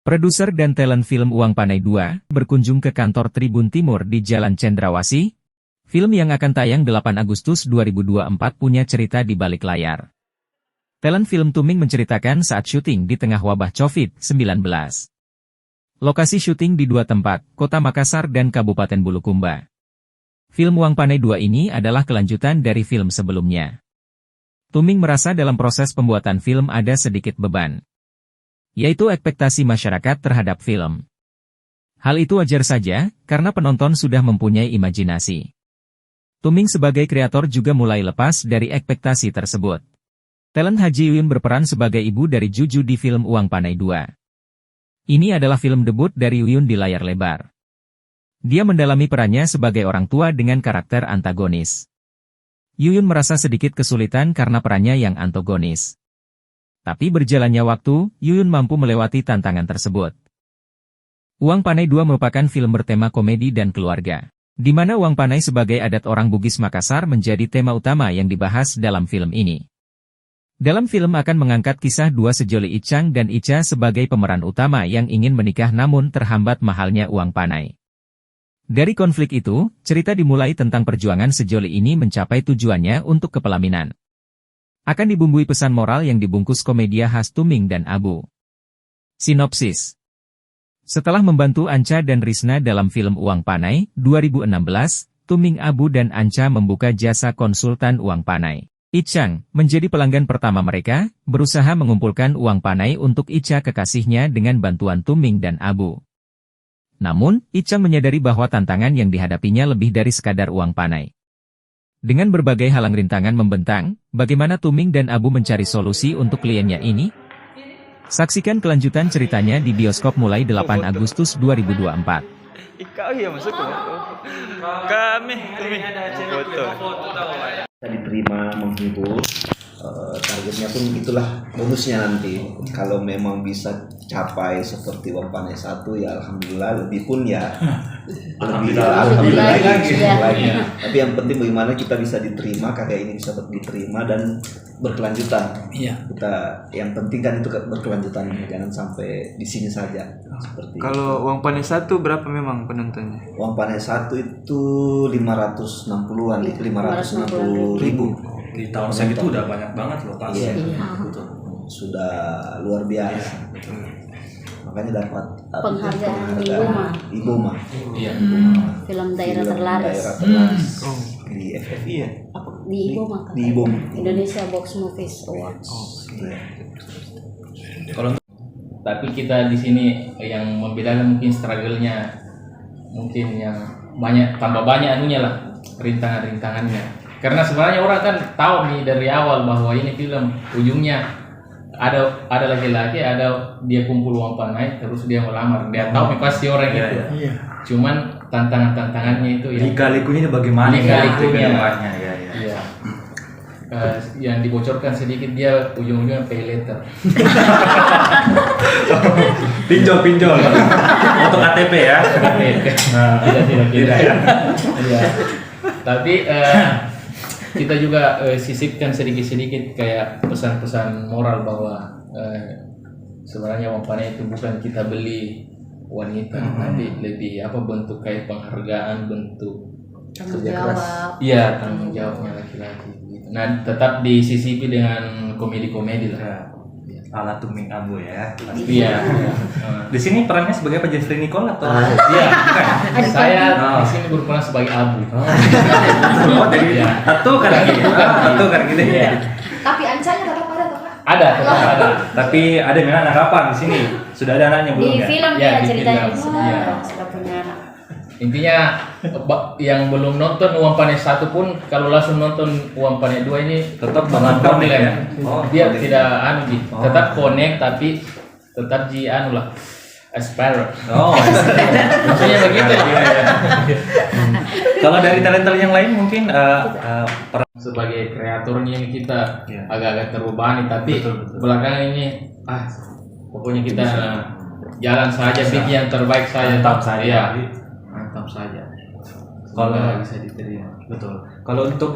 Produser dan talent film Uang Panai 2 berkunjung ke kantor Tribun Timur di Jalan Cendrawasih. Film yang akan tayang 8 Agustus 2024 punya cerita di balik layar. Talent film Tuming menceritakan saat syuting di tengah wabah COVID-19. Lokasi syuting di dua tempat, Kota Makassar dan Kabupaten Bulukumba. Film Uang Panai 2 ini adalah kelanjutan dari film sebelumnya. Tuming merasa dalam proses pembuatan film ada sedikit beban, yaitu ekspektasi masyarakat terhadap film. Hal itu wajar saja, karena penonton sudah mempunyai imajinasi. Tuming sebagai kreator juga mulai lepas dari ekspektasi tersebut. Talent Haji Yuyun berperan sebagai ibu dari Juju di film Uang Panai 2. Ini adalah film debut dari Yuyun di layar lebar. Dia mendalami perannya sebagai orang tua dengan karakter antagonis. Yuyun merasa sedikit kesulitan karena perannya yang antagonis. Tapi berjalannya waktu, Yuyun mampu melewati tantangan tersebut. Uang Panai 2 merupakan film bertema komedi dan keluarga, di mana Uang Panai sebagai adat orang Bugis Makassar menjadi tema utama yang dibahas dalam film ini. Dalam film akan mengangkat kisah dua sejoli Icang dan Ica sebagai pemeran utama yang ingin menikah namun terhambat mahalnya uang panai. Dari konflik itu, cerita dimulai tentang perjuangan sejoli ini mencapai tujuannya untuk kepelaminan. Akan dibumbui pesan moral yang dibungkus komedia khas Tuming dan Abu. Sinopsis. Setelah membantu Anca dan Risna dalam film Uang Panai 2016, Tuming, Abu dan Anca membuka jasa konsultan uang panai. Icang, menjadi pelanggan pertama mereka, berusaha mengumpulkan uang panai untuk Ica kekasihnya dengan bantuan Tuming dan Abu. Namun, Icang menyadari bahwa tantangan yang dihadapinya lebih dari sekadar uang panai. Dengan berbagai halang rintangan membentang, bagaimana Tuming dan Abu mencari solusi untuk kliennya ini? Saksikan kelanjutan ceritanya di bioskop mulai 8 Agustus 2024. Ikaw ya masuk kami foto. Kita diterima menghibur, targetnya pun itulah bonusnya nanti. Kalau memang bisa capai seperti Uang Panai 1 ya alhamdulillah, lebih pun ya alhamdulillah lagi. Tapi yang penting bagaimana kita bisa diterima, karya ini bisa diterima dan berkelanjutan. Iya. Kita yang penting kan itu berkelanjutan, jangan sampai di sini saja. Seperti Kalau Uang Panai 1 berapa memang penontonnya? Uang Panai 1 itu 560-an, 560.000. Di tahun segitu udah banyak banget loh Pak. Iya, betul. Sudah luar biasa. Makanya dapat penghargaan Iboma. Iya. Film daerah terlaris Di FFI ya? di Iboma, Di Iboma. Indonesia Box Movies Awards. Iya. Tapi kita di sini yang membedakan mungkin struggle-nya, mungkin yang banyak, tambah banyak anunya lah, rintangan-rintangannya. Karena sebenarnya orang kan tahu nih dari awal bahwa ini film ujungnya ada laki-laki, ada dia kumpul uang panai, terus dia melamar. Dia tahu pasti orang itu. Iya. Cuman tantangannya itu yang Lika-likunya bagaimana? Lika-likunya. Ya. Iya. Yang dibocorkan sedikit dia ujung-ujungnya pay letter. Pinjol. Untuk KTP ya. Tidak ya. Iya. Tapi kita juga sisipkan sedikit-sedikit kayak pesan-pesan moral bahwa sebenarnya uang panai itu bukan kita beli wanita, tapi lebih bentuk kayak penghargaan, bentuk kerja keras. Iya, tanggung jawabnya laki-laki. Gitu. Nah, tetap disisipi dengan komedi-komedi lah. Ala Tuming Abu ya. Iya. Di sini perannya sebagai apa, Jeffrey Nicole atau? Iya. Saya di sini berperan sebagai Abu. Oh, jadi satu kan gitu. Iya. Tapi Ancanya tetap ada toh, Kak? Ada, tetap ada. Tapi ada memang anak kapan di sini? Sudah ada anaknya belum Di ya? film Ya, ya di ceritanya film. Iya. sudah punya anak. Intinya yang belum nonton Uang Panai 1 pun kalau langsung nonton Uang Panai 2 ini Tetap menonton connect ya. ya? Oh, Dia connect. tidak tetap connect tapi tetap lah aspire. Oh, Maksudnya begitu. Kalau dari talent yang lain mungkin Sebagai kreatornya ini kita Iya. agak-agak terbebani, tapi Betul. belakangan ini pokoknya kita jalan saja, bikin yang terbaik saja. Mantap saja. Iya. Mantap saja. Kalau bisa diterima. betul. Kalau untuk